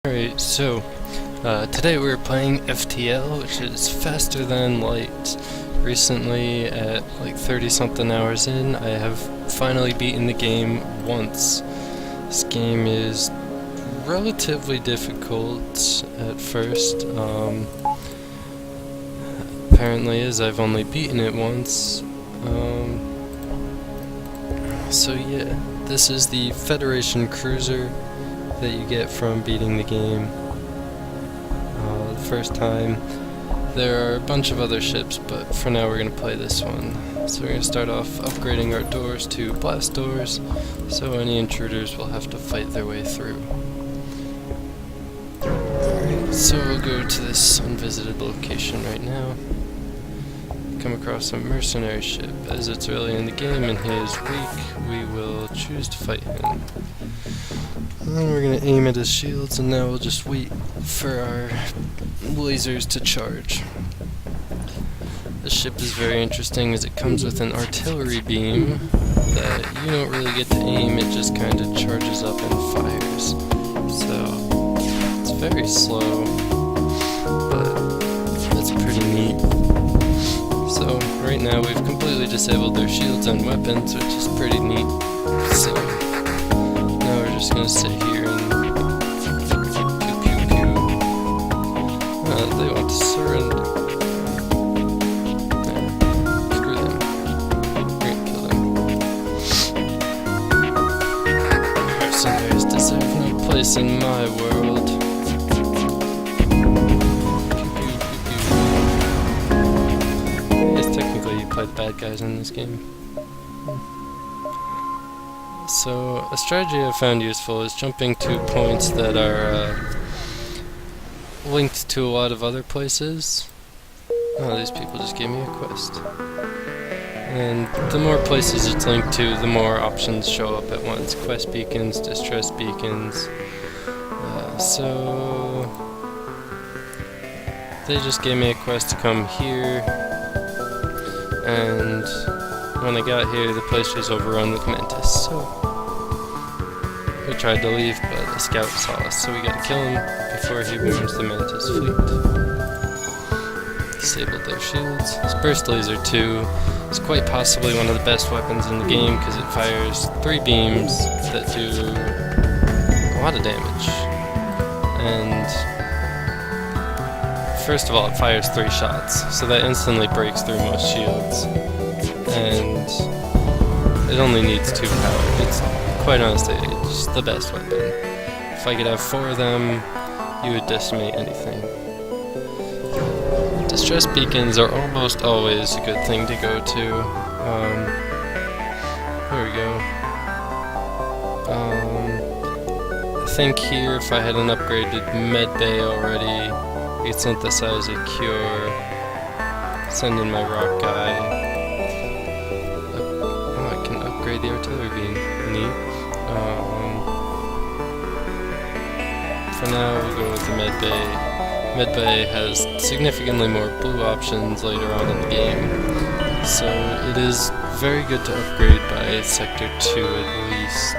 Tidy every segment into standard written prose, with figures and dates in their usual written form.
Alright, so today we're playing FTL, which is Faster Than Light. Recently, at like 30 something hours in, I have finally beaten the game once. This game is relatively difficult at first. Apparently as I've only beaten it once. So yeah, this is the Federation Cruiser that you get from beating the game the first time. There are a bunch of other ships, but for now we're going to play this one. So we're going to start off upgrading our doors to blast doors, so any intruders will have to fight their way through. Alright, so we'll go to this unvisited location right now. Come across a mercenary ship. As it's early in the game and he is weak, we will choose to fight him. And then we're going to aim at his shields, and now we'll just wait for our lasers to charge. This ship is very interesting as it comes with an artillery beam that you don't really get to aim, it just kind of charges up and fires. So it's very slow, but it's pretty neat. So right now we've completely disabled their shields and weapons, which is pretty neat. So now we're just gonna sit here and pew pew pew. They want to surrender. Nah, screw them. We're gonna kill them. Mercenaries deserve no place in my world. Technically you play the bad guys in this game. So a strategy I found useful is jumping to points that are linked to a lot of other places. Oh, these people just gave me a quest. And the more places it's linked to, the more options show up at once. Quest beacons, distress beacons. So they just gave me a quest to come here. And when I got here, the place was overrun with Mantis, so we tried to leave, but a scout saw us, so we gotta kill him before he wounds the Mantis fleet. Disabled their shields. This burst laser 2 is quite possibly one of the best weapons in the game because it fires 3 beams that do a lot of damage. And first of all, it fires 3 shots, so that instantly breaks through most shields. And it only needs 2 power. It's quite honestly just the best weapon. If I could have 4 of them, you would decimate anything. Distress beacons are almost always a good thing to go to. Here we go. I think here, if I had an upgraded medbay already, I could synthesize a cure, send in my rock guy. I can upgrade the artillery beam. Neat. For now, we'll go with the medbay. Medbay has significantly more blue options later on in the game, so it is very good to upgrade by Sector 2 at least.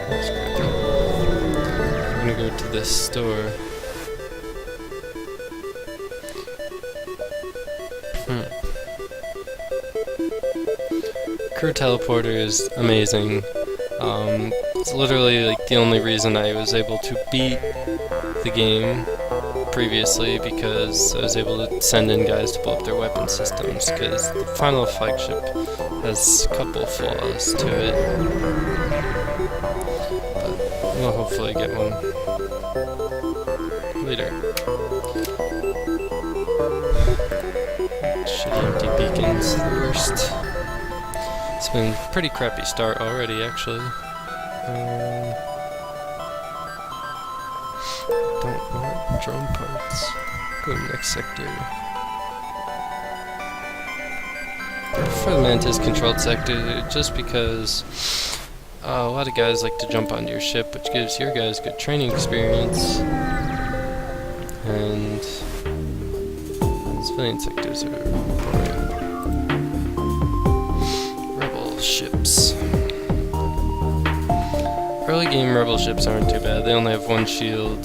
That's great. I'm gonna go to this store. Crew teleporter is amazing. It's literally like the only reason I was able to beat the game previously, because I was able to send in guys to blow up their weapon systems, because the final flagship has a couple flaws to it. But we'll hopefully get one later. Shitty empty beacons, the worst. It's been a pretty crappy start already, actually. Don't want drone parts. Go to the next sector. I prefer the Mantis controlled sector just because a lot of guys like to jump onto your ship, which gives your guys good training experience. And civilian sectors are boring. Rebel ships. early game rebel ships aren't too bad. They only have one shield.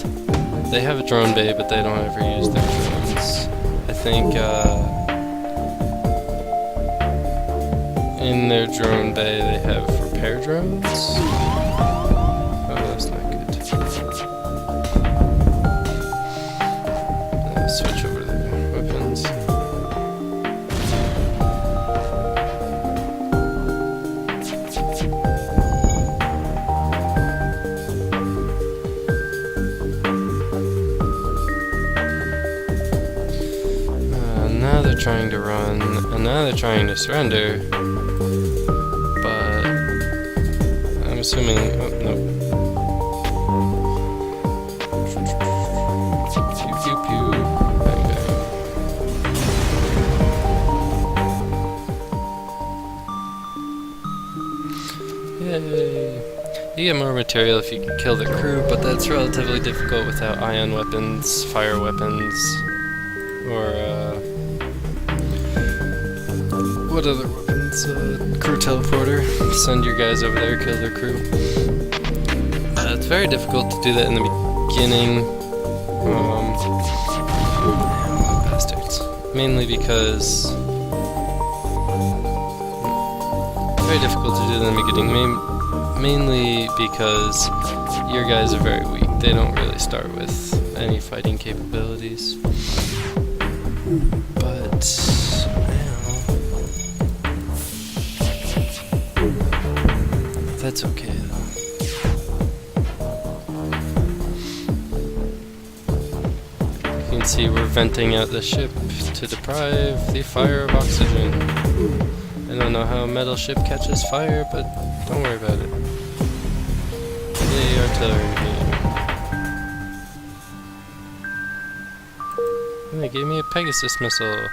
They have a drone bay, but they don't ever use their drones. I think in their drone bay they have repair drones. Oh, that's not good. Switch over to the weapons. Now they're trying to run, and now they're trying to surrender. But I'm assuming. Oh, no. Pew pew pew. Bang bang. Yay! You get more material if you can kill the crew, but that's relatively difficult without ion weapons, fire weapons, or what other weapons? Crew teleporter. Send your guys over there, kill their crew. It's very difficult to do that in the beginning. Bastards. Mainly because... very difficult to do that in the beginning. Mainly because your guys are very weak. They don't really start with any fighting capabilities. But... that's okay, though. You can see we're venting out the ship to deprive the fire of oxygen. I don't know how a metal ship catches fire, but don't worry about it. Yay, artillery game. And they gave me a Pegasus missile.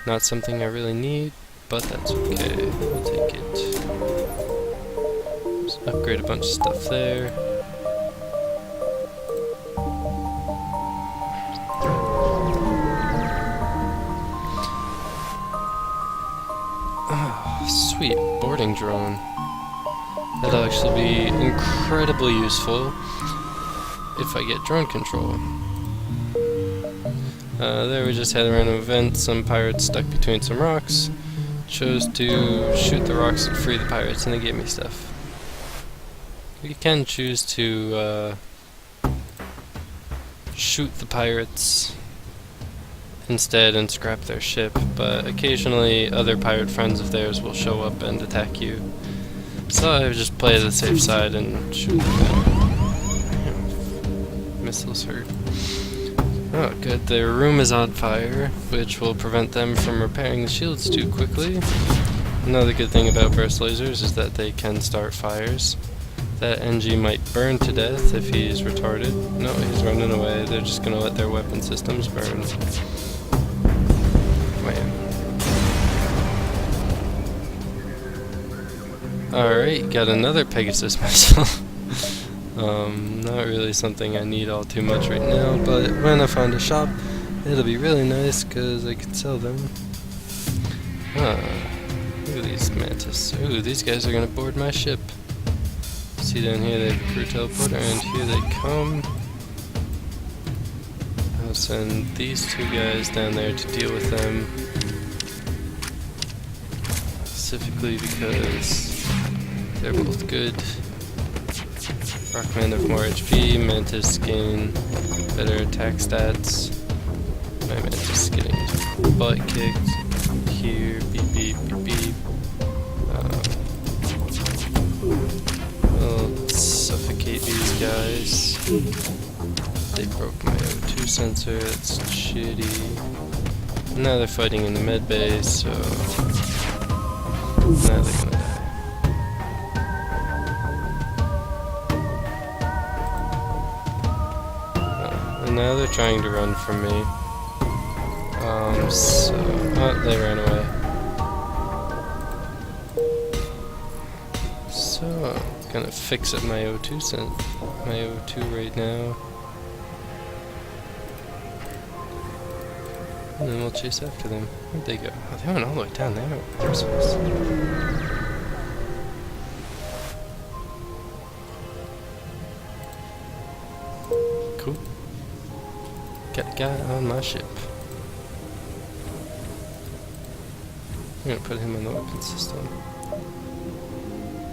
Not something I really need, but that's okay. We'll take it. Upgrade a bunch of stuff there. Oh, sweet boarding drone. That'll actually be incredibly useful if I get drone control. There we just had a random event. Some pirates stuck between some rocks. Chose to shoot the rocks and free the pirates, and they gave me stuff. You can choose to shoot the pirates instead and scrap their ship, but occasionally other pirate friends of theirs will show up and attack you. So I would just play the safe side and shoot them down. Missiles hurt. Oh, good. Their room is on fire, which will prevent them from repairing the shields too quickly. Another good thing about burst lasers is that they can start fires. That NG might burn to death if he's retarded. No, he's running away. They're just gonna let their weapon systems burn. Wham. Alright, got another Pegasus missile. Not really something I need all too much right now, but when I find a shop, it'll be really nice because I can sell them. Look at these mantis. Ooh, these guys are gonna board my ship. See down here they have a crew teleporter, and here they come. I'll send these two guys down there to deal with them. Specifically because they're both good. Rockman have more HP, Mantis gain better attack stats. My Mantis getting his butt kicked. Here, beep beep beep beep. We'll suffocate these guys. They broke my O2 sensor, that's shitty. Now they're fighting in the med bay, so now they're gonna die. And now they're trying to run from me. Oh, they ran away. So, I'm gonna fix up my O2 right now. And then we'll chase after them. Where'd they go? Oh, they went all the way down there. Got a guy on my ship. I'm gonna put him on the weapon system.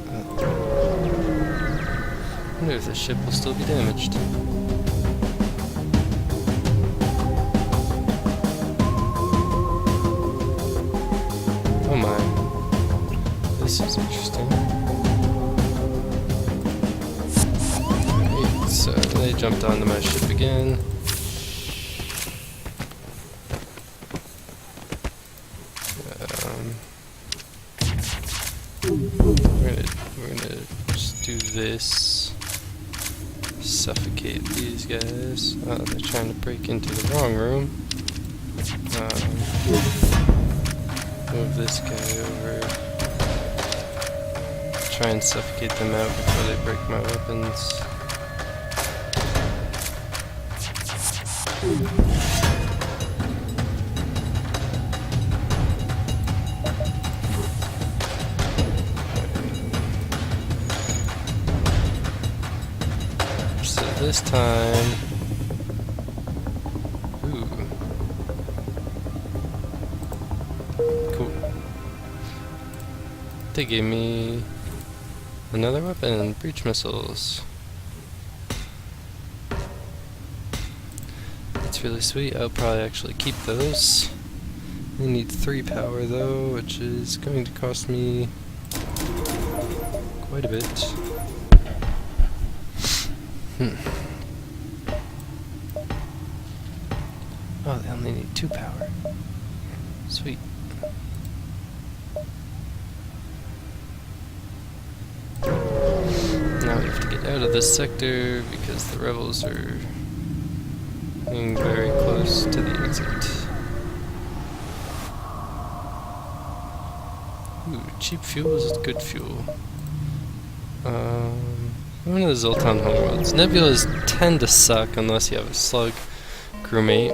I wonder if the ship will still be damaged. Oh my. This is interesting. Right, so they jumped onto my ship again. We're gonna just do this. Suffocate these guys. Oh, they're trying to break into the wrong room. Move this guy over. Try and suffocate them out before they break my weapons. So this time, ooh, cool. They gave me another weapon, breach missiles. That's really sweet. I'll probably actually keep those. I need 3 power though, which is going to cost me quite a bit. Oh, they only need 2 power. Sweet. Now we have to get out of this sector because the rebels are getting very close to the exit. Ooh, cheap fuel is good fuel. One of the Zoltan homeworlds. Nebulas tend to suck unless you have a slug crewmate,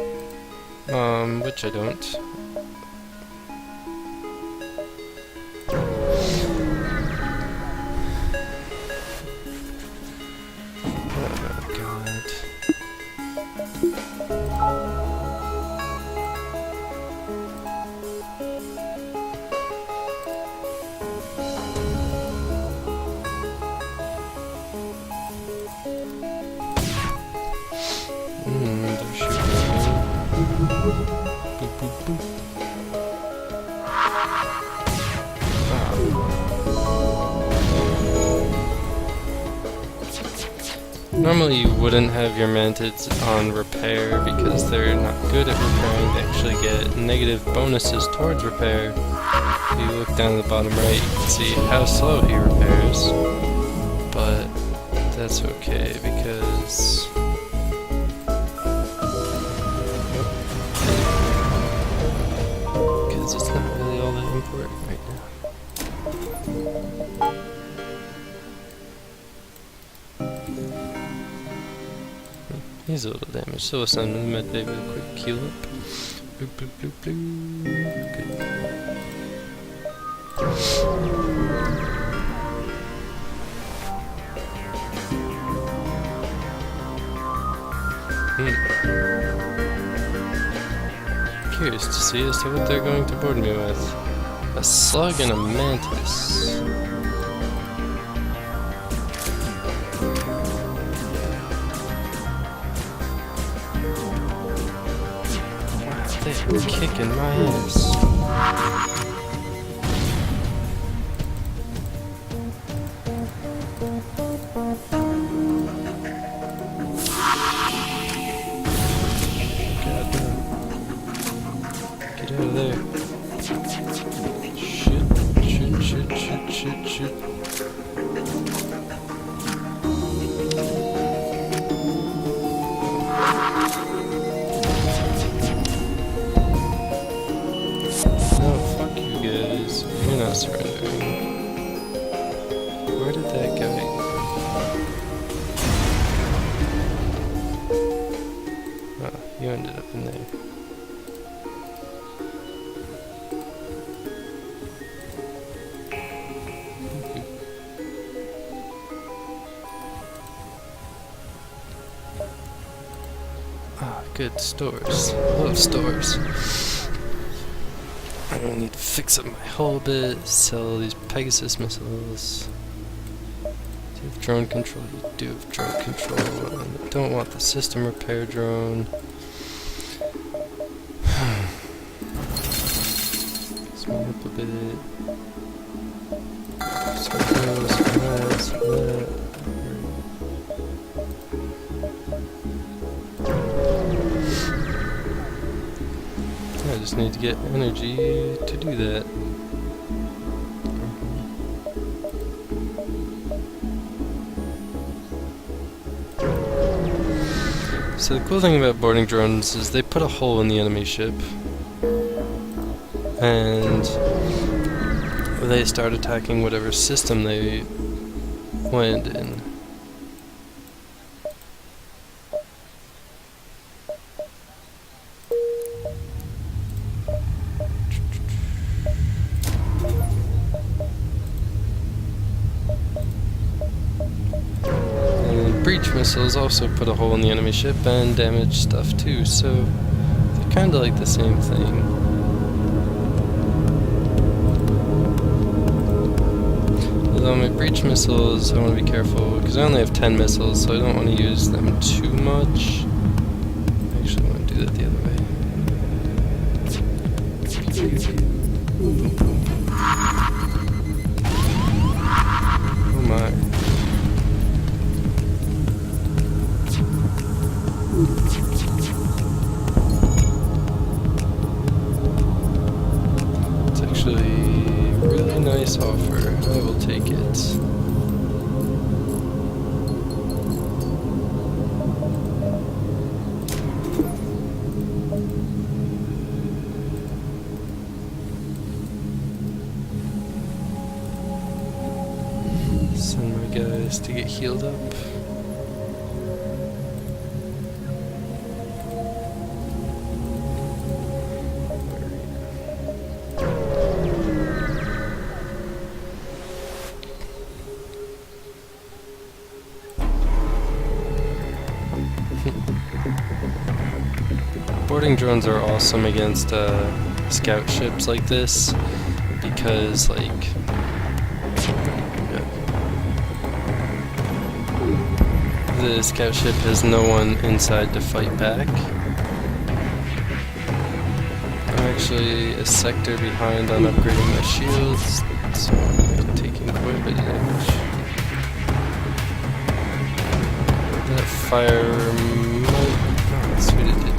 which I don't. Normally you wouldn't have your mantids on repair because they're not good at repairing. They actually get negative bonuses towards repair. If you look down at the bottom right, you can see how slow he repairs. But that's okay because it's not really all that important right now. He's a little damaged, so we'll send him med bay real quick. Heal up. Bloop, bloop, bloop, bloop. Good. Curious to see as to what they're going to board me with. A slug and a mantis. They're kicking my ass. God damn. Get out of there. Shoot, shoot, shoot, shoot, shoot, shoot. You're not surrendering. Where did that guy go? Oh, you ended up in there. Ah, good, stores. Love stores. I need to fix up my hull a bit, sell these Pegasus missiles. Do you have drone control? You do have drone control. I don't want the system repair drone. Small up a bit. So that. I just need to get energy to do that. So the cool thing about boarding drones is they put a hole in the enemy ship and they start attacking whatever system they land in. Breach missiles also put a hole in the enemy ship and damage stuff too, so they're kinda like the same thing. Although my breach missiles, I want to be careful because I only have 10 missiles, so I don't want to use them too much. I actually want to do that the other way. Oh my. It's actually a really nice offer. I will take it. Send my guys to get healed up. Boarding drones are awesome against scout ships like this because, like, the scout ship has no one inside to fight back. I'm actually a sector behind on upgrading my shields, so I'm taking quite a bit of damage. That fire might... Oh, that's what it did.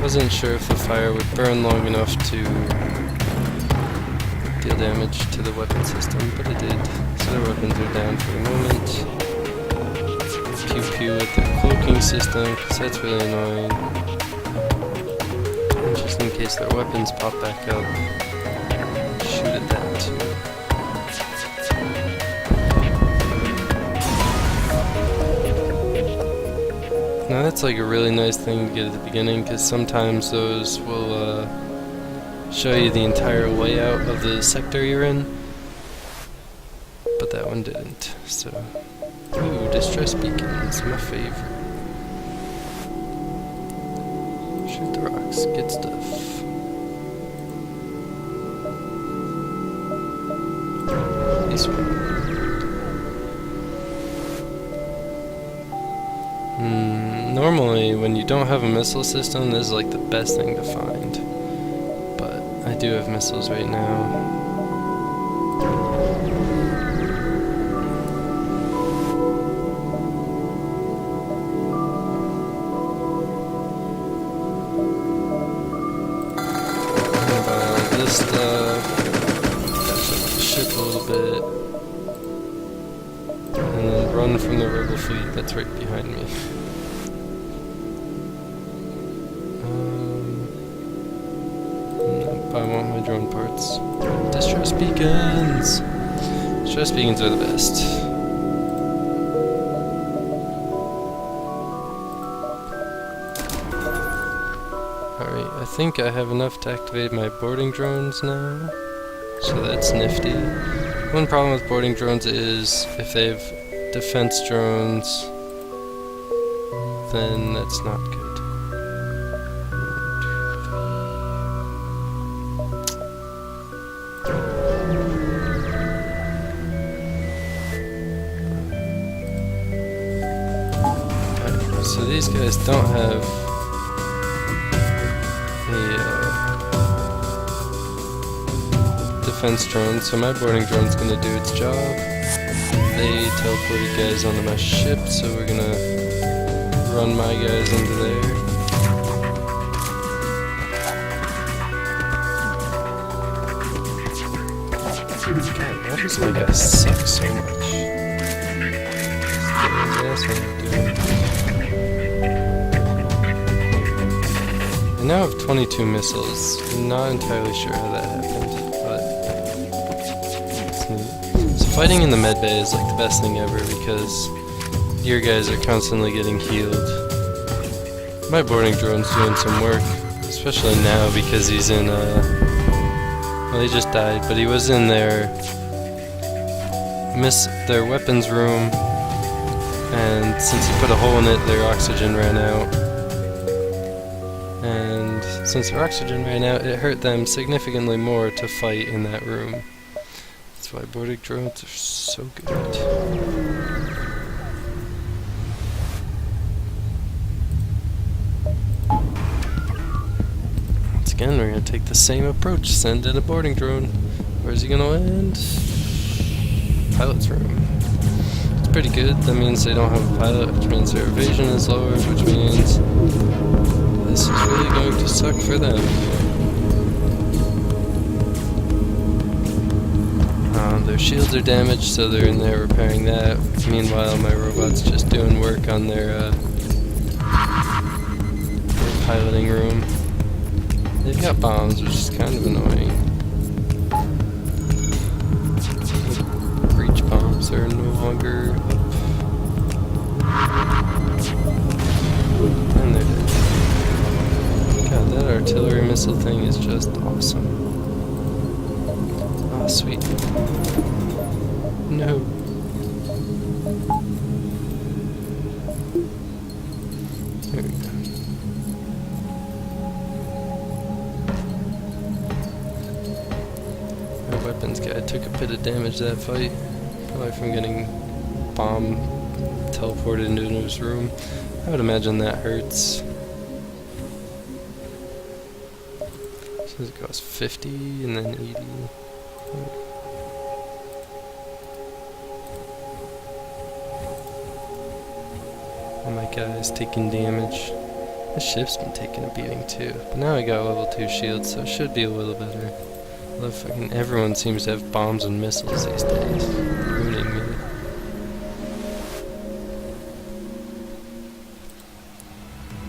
Wasn't sure if the fire would burn long enough to deal damage to the weapon system, but it did. So their weapons are down for the moment. Pew pew with their cloaking system, because that's really annoying. And just in case their weapons pop back up, shoot at that too. Now that's like a really nice thing to get at the beginning, because sometimes those will show you the entire layout of the sector you're in, but that one didn't. So, ooh, distress beacons, my favorite. Shoot the rocks, good stuff. This one. Normally, when you don't have a missile system, this is like the best thing to find. But I do have missiles right now. This stuff, catch up the ship a little bit, and then run from the rebel fleet that's right behind me. I want my drone parts. Distress beacons! Distress beacons are the best. Alright, I think I have enough to activate my boarding drones now. So that's nifty. One problem with boarding drones is if they have defense drones, then that's not good. these guys don't have a defense drone, so my boarding drone's gonna do its job. They teleported guys onto my ship, so we're gonna run my guys into there. God, why does my guy suck so much? I now have 22 missiles. I'm not entirely sure how that happened, but it's neat. So fighting in the medbay is like the best thing ever because your guys are constantly getting healed. My boarding drone's doing some work, especially now because he's in well, he just died, but he was in their weapons room, and since he put a hole in it, their oxygen ran out. And since their oxygen ran out, it hurt them significantly more to fight in that room. That's why boarding drones are so good. Again, we're going to take the same approach, send in a boarding drone. Where's he going to land? Pilot's room. It's pretty good. That means they don't have a pilot, which means their evasion is lowered, which means this is really going to suck for them. Their shields are damaged, so they're in there repairing that. Meanwhile, my robot's just doing work on their piloting room. They've got bombs, which is kind of annoying. Breach bombs are no longer up. And they're dead. God, that artillery missile thing is just awesome. Oh, sweet. No. There we go. Weapons guy took a bit of damage that fight, probably from getting bomb teleported into his room. I would imagine that hurts. Says it costs 50 and then 80. Oh, my guy's taking damage. The ship's been taking a beating too, but now I got level 2 shields, so it should be a little better. Fucking everyone seems to have bombs and missiles these days. Ruining me.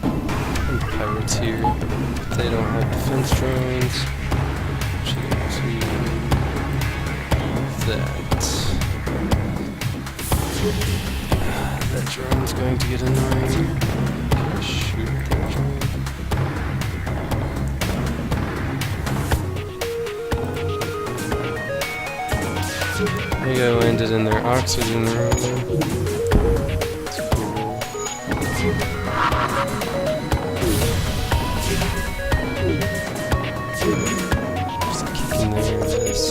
And pirates here. They don't have defense drones. Actually, that. That drone's going to get annoying. Shoot that drone. I landed in their oxygen room. It's cool. Just kicking their ass.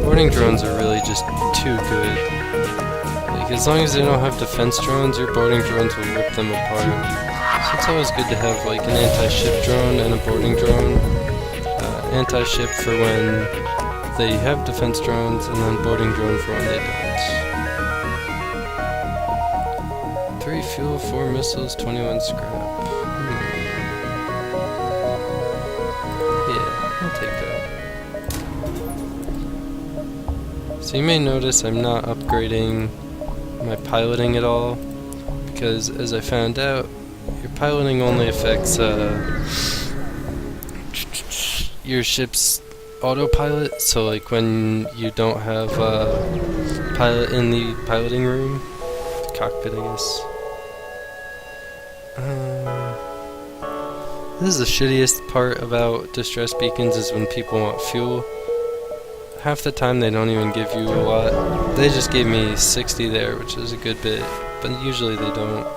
Boarding drones are really just too good. Like, as long as they don't have defense drones, your boarding drones will rip them apart. So it's always good to have like an anti-ship drone and a boarding drone. Anti-ship for when they have defense drones, and then boarding drone for when they don't. 3 fuel, 4 missiles, 21 scrap. Yeah, I'll take that. So you may notice I'm not upgrading my piloting at all, because as I found out, your piloting only affects your ship's autopilot, so like when you don't have a pilot in the piloting room, the cockpit I guess. This is the shittiest part about distress beacons, is when people want fuel. Half the time they don't even give you a lot. They just gave me 60 there, which is a good bit, but usually they don't.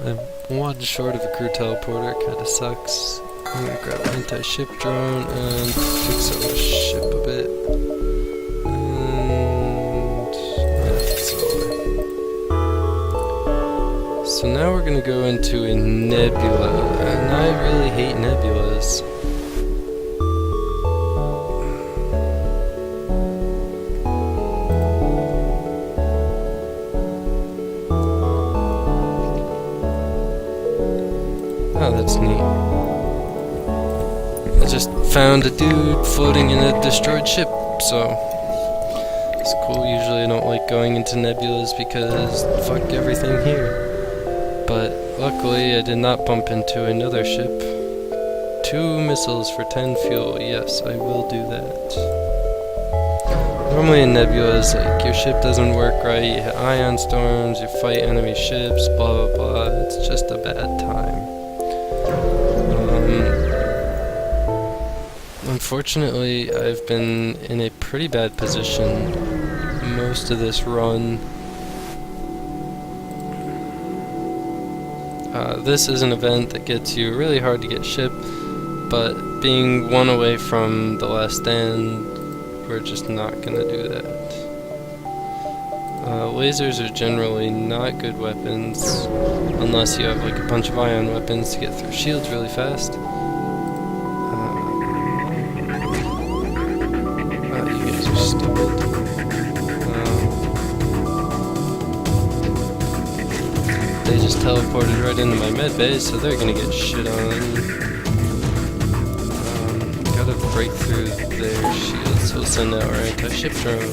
I'm one short of a crew teleporter, kinda sucks. I'm gonna grab an anti-ship drone and fix up the ship a bit. And... yeah, that's over. So So now we're gonna go into a nebula, and I really hate nebulas. Oh, that's neat. I just found a dude floating in a destroyed ship, so it's cool. Usually I don't like going into nebulas because fuck everything here. But luckily I did not bump into another ship. 2 missiles for 10 fuel. Yes, I will do that. Normally in nebulas, like, your ship doesn't work right, you hit ion storms, you fight enemy ships, blah blah blah. It's just a bad time. Unfortunately, I've been in a pretty bad position most of this run. This is an event that gets you really hard to get ship, but being 1 away from the last stand, we're just not gonna do that. Lasers are generally not good weapons, unless you have like a bunch of ion weapons to get through shields really fast. You guys are stupid. They just teleported right into my med bay, so they're gonna get shit on. Gotta break through their shields, so we'll send out our anti-ship drone.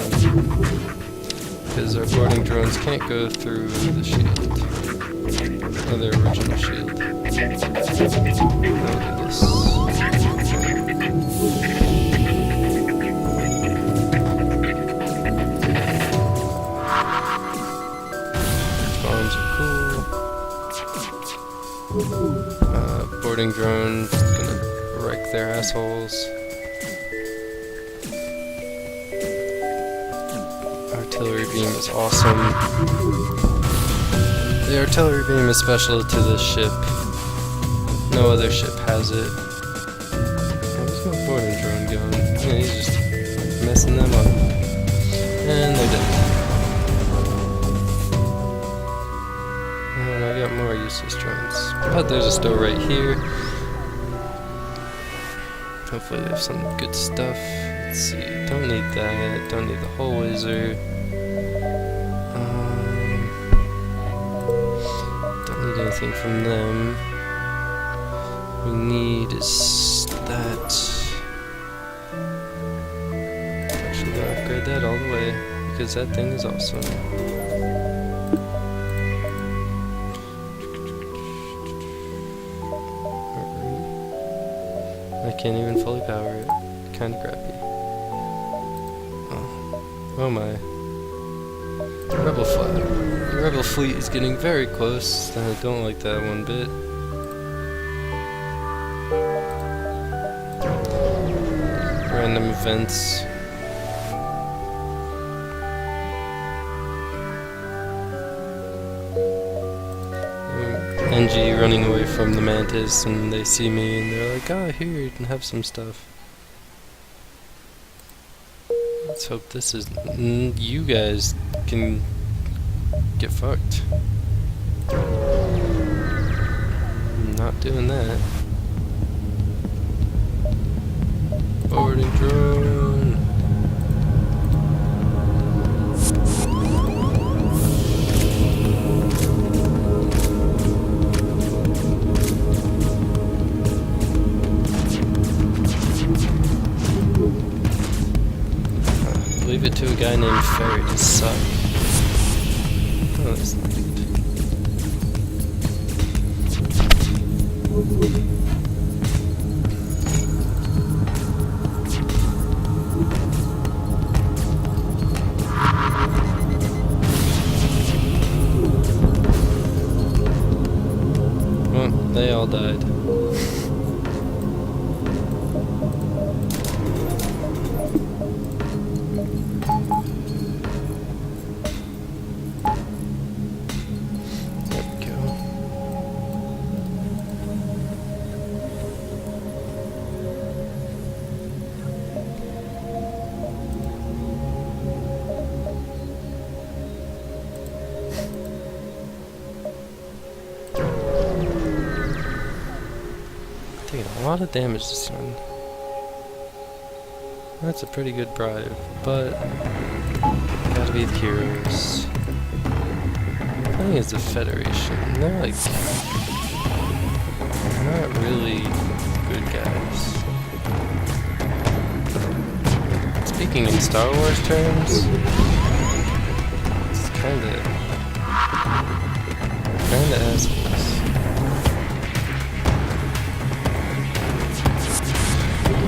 Because our boarding drones can't go through the shield. Or their original shield. I'll do this. Bombs are cool. Boarding drones gonna wreck their assholes. Artillery beam is awesome. The artillery beam is special to this ship. No other ship has it. Where's my boarding drone going? Yeah, he's just messing them up. And they're dead. And I got more useless drones. But there's a store right here. Hopefully they have some good stuff. Let's see. Don't need that. Don't need the hull laser. Don't need anything from them. We need is that. Actually, I'll upgrade that all the way because that thing is awesome. I can't even fully power it. Kinda crappy. Oh my. Rebel flag. The Rebel fleet is getting very close. I don't like that one bit. Random events. NG running away from the Mantis, and they see me and they're like, "Ah, here, you can have some stuff." Let's hope this is... you guys can get fucked. I'm not doing that. Boarding drone. Leave it to a guy named Ferry to suck. Oh, that's not good. Well, they all died. Taking a lot of damage this time. That's a pretty good bribe, but gotta be the heroes. Playing as the Federation, and they're like not really good guys. Speaking in Star Wars terms, it's kinda assholes.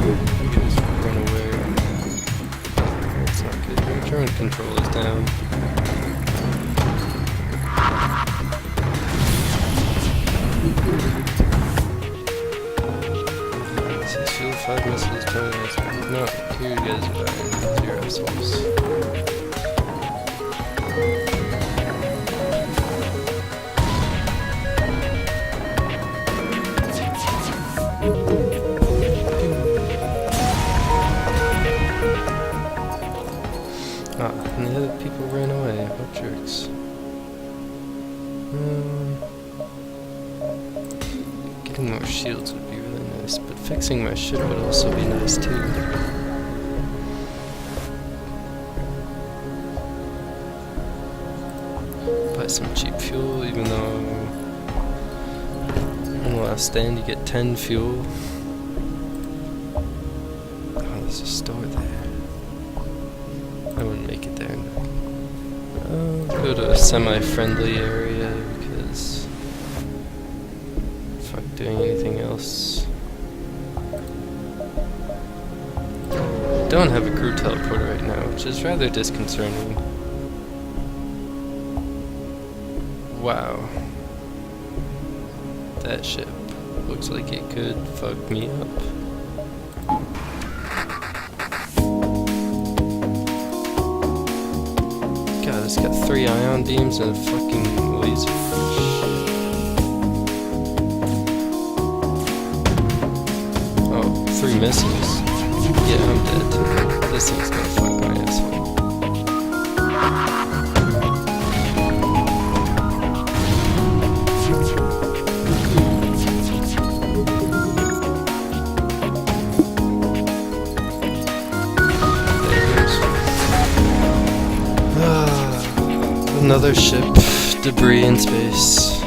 You guys run away. That's not good. Drone control is down. Shield 5 missiles, 20 missiles. No, here you guys are dying. You're assholes. And the other people ran away. What jerks. Getting more shields would be really nice, but fixing my shit would also be nice too. Buy some cheap fuel, even though on the last stand you get 10 fuel. Oh, there's a store there. I wouldn't make it there. I'll go to a semi-friendly area because fuck doing anything else. Don't have a crew teleporter right now, which is rather disconcerting. Wow. That ship looks like it could fuck me up. God, it's got 3 ion beams and a fucking laser. Oh, 3 missiles. Yeah, I'm dead. This thing's gonna fuck my asshole. Another ship, debris in space.